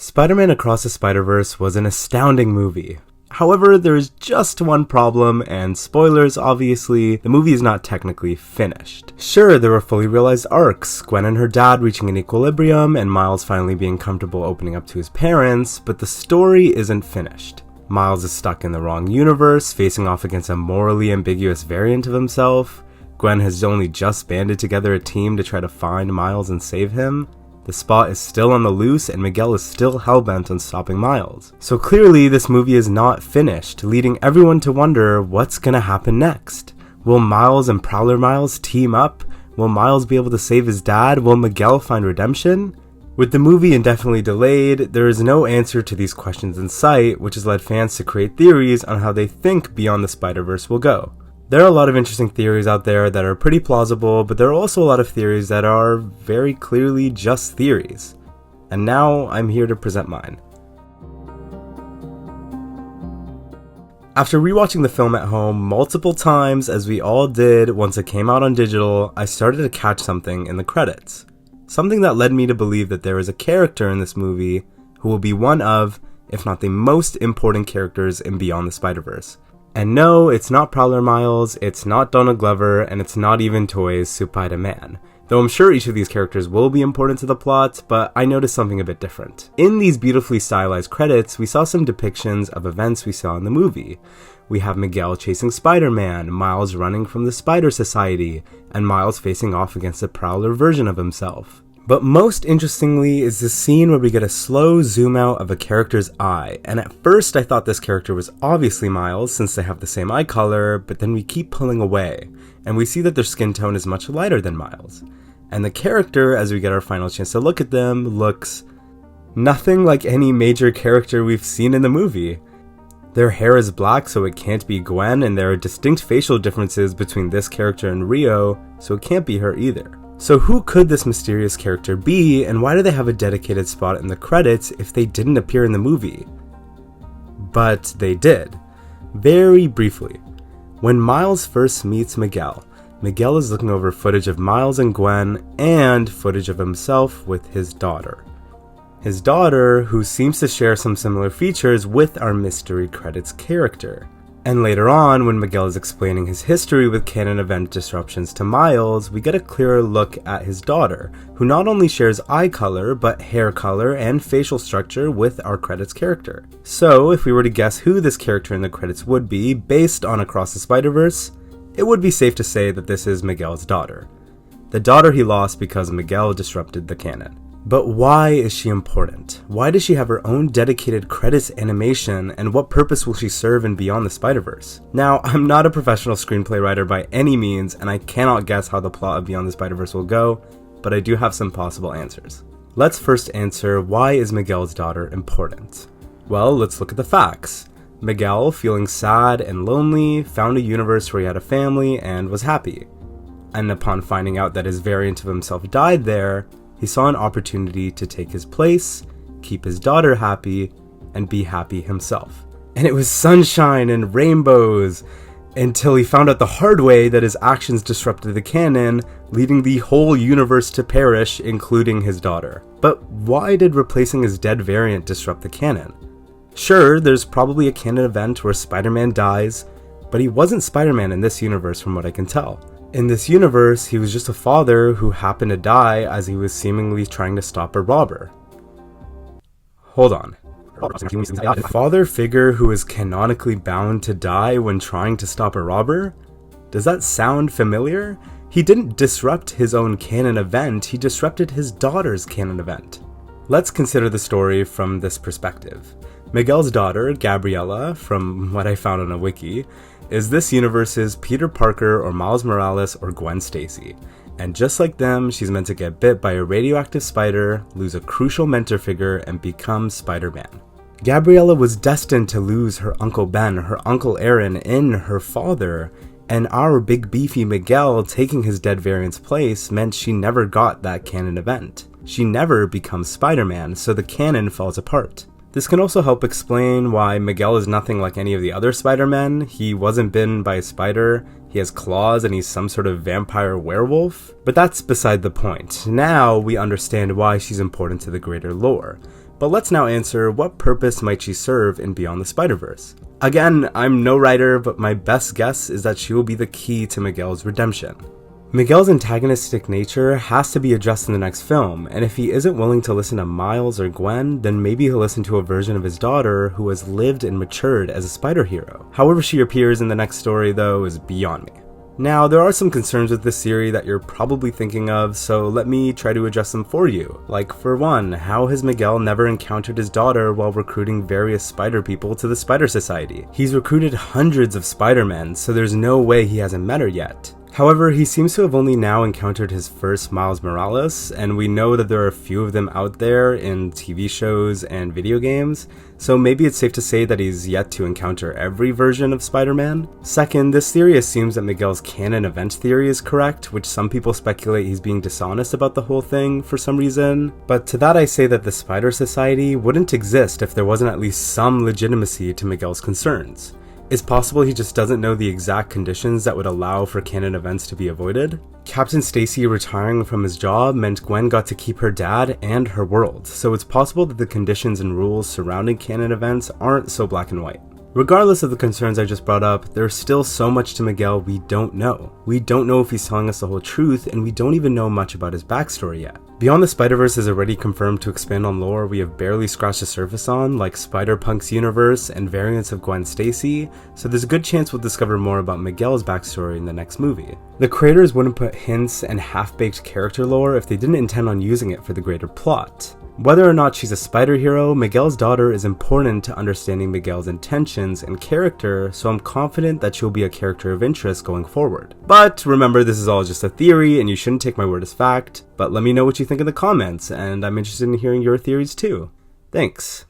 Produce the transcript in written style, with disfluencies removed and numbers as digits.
Spider-Man Across the Spider-Verse was an astounding movie. However, there's just one problem, and spoilers obviously, the movie is not technically finished. Sure, there were fully realized arcs, Gwen and her dad reaching an equilibrium, and Miles finally being comfortable opening up to his parents, but the story isn't finished. Miles is stuck in the wrong universe, facing off against a morally ambiguous variant of himself. Gwen has only just banded together a team to try to find Miles and save him. The Spot is still on the loose, and Miguel is still hellbent on stopping Miles. So clearly, this movie is not finished, leading everyone to wonder what's gonna happen next. Will Miles and Prowler Miles team up? Will Miles be able to save his dad? Will Miguel find redemption? With the movie indefinitely delayed, there is no answer to these questions in sight, which has led fans to create theories on how they think Beyond the Spider-Verse will go. There are a lot of interesting theories out there that are pretty plausible, but there are also a lot of theories that are very clearly just theories. And now I'm here to present mine. After rewatching the film at home multiple times, as we all did once it came out on digital, I started to catch something in the credits. Something that led me to believe that there is a character in this movie who will be one of, if not the most important characters in Beyond the Spider-Verse. And no, it's not Prowler Miles, it's not Donald Glover, and it's not even Toy's Spider-Man. Though I'm sure each of these characters will be important to the plot, but I noticed something a bit different. In these beautifully stylized credits, we saw some depictions of events we saw in the movie. We have Miguel chasing Spider-Man, Miles running from the Spider Society, and Miles facing off against a Prowler version of himself. But most interestingly is the scene where we get a slow zoom out of a character's eye, and at first I thought this character was obviously Miles since they have the same eye color, but then we keep pulling away, and we see that their skin tone is much lighter than Miles. And the character, as we get our final chance to look at them, looks nothing like any major character we've seen in the movie. Their hair is black, so it can't be Gwen, and there are distinct facial differences between this character and Rio, so it can't be her either. So who could this mysterious character be, and why do they have a dedicated spot in the credits if they didn't appear in the movie? But they did. Very briefly. When Miles first meets Miguel, Miguel is looking over footage of Miles and Gwen, and footage of himself with his daughter. His daughter, who seems to share some similar features with our mystery credits character. And later on, when Miguel is explaining his history with canon event disruptions to Miles, we get a clearer look at his daughter, who not only shares eye color, but hair color and facial structure with our credits character. So, if we were to guess who this character in the credits would be, based on Across the Spider-Verse, it would be safe to say that this is Miguel's daughter. The daughter he lost because Miguel disrupted the canon. But why is she important? Why does she have her own dedicated credits animation, and what purpose will she serve in Beyond the Spider-Verse? Now, I'm not a professional screenplay writer by any means, and I cannot guess how the plot of Beyond the Spider-Verse will go, but I do have some possible answers. Let's first answer, why is Miguel's daughter important? Well, let's look at the facts. Miguel, feeling sad and lonely, found a universe where he had a family and was happy. And upon finding out that his variant of himself died there, he saw an opportunity to take his place, keep his daughter happy, and be happy himself. And it was sunshine and rainbows, until he found out the hard way that his actions disrupted the canon, leading the whole universe to perish, including his daughter. But why did replacing his dead variant disrupt the canon? Sure, there's probably a canon event where Spider-Man dies, but he wasn't Spider-Man in this universe from what I can tell. In this universe, he was just a father who happened to die as he was seemingly trying to stop a robber. Hold on. A father figure who is canonically bound to die when trying to stop a robber? Does that sound familiar? He didn't disrupt his own canon event, he disrupted his daughter's canon event. Let's consider the story from this perspective. Miguel's daughter, Gabriella, from what I found on a wiki, is this universe's Peter Parker or Miles Morales or Gwen Stacy. And just like them, she's meant to get bit by a radioactive spider, lose a crucial mentor figure, and become Spider-Man. Gabriella was destined to lose her Uncle Ben, her Uncle Aaron, and her father, and our big beefy Miguel taking his dead variant's place meant she never got that canon event. She never becomes Spider-Man, so the canon falls apart. This can also help explain why Miguel is nothing like any of the other Spider-Men. He wasn't bitten by a spider, he has claws, and he's some sort of vampire werewolf. But that's beside the point. Now we understand why she's important to the greater lore. But let's now answer, what purpose might she serve in Beyond the Spider-Verse? Again, I'm no writer, but my best guess is that she will be the key to Miguel's redemption. Miguel's antagonistic nature has to be addressed in the next film, and if he isn't willing to listen to Miles or Gwen, then maybe he'll listen to a version of his daughter who has lived and matured as a spider hero. However she appears in the next story, though, is beyond me. Now, there are some concerns with this theory that you're probably thinking of, so let me try to address them for you. Like, for one, how has Miguel never encountered his daughter while recruiting various spider people to the Spider Society? He's recruited hundreds of Spider-Men, so there's no way he hasn't met her yet. However, he seems to have only now encountered his first Miles Morales, and we know that there are a few of them out there in TV shows and video games, so maybe it's safe to say that he's yet to encounter every version of Spider-Man. Second, this theory assumes that Miguel's canon event theory is correct, which some people speculate he's being dishonest about the whole thing for some reason. But to that I say that the Spider Society wouldn't exist if there wasn't at least some legitimacy to Miguel's concerns. It's possible he just doesn't know the exact conditions that would allow for canon events to be avoided. Captain Stacy retiring from his job meant Gwen got to keep her dad and her world, so it's possible that the conditions and rules surrounding canon events aren't so black and white. Regardless of the concerns I just brought up, there's still so much to Miguel we don't know. We don't know if he's telling us the whole truth, and we don't even know much about his backstory yet. Beyond the Spider-Verse is already confirmed to expand on lore we have barely scratched the surface on, like Spider-Punk's universe and variants of Gwen Stacy, so there's a good chance we'll discover more about Miguel's backstory in the next movie. The creators wouldn't put hints and half-baked character lore if they didn't intend on using it for the greater plot. Whether or not she's a spider hero, Miguel's daughter is important to understanding Miguel's intentions and character, so I'm confident that she'll be a character of interest going forward. But remember, this is all just a theory and you shouldn't take my word as fact, but let me know what you think in the comments, and I'm interested in hearing your theories too. Thanks.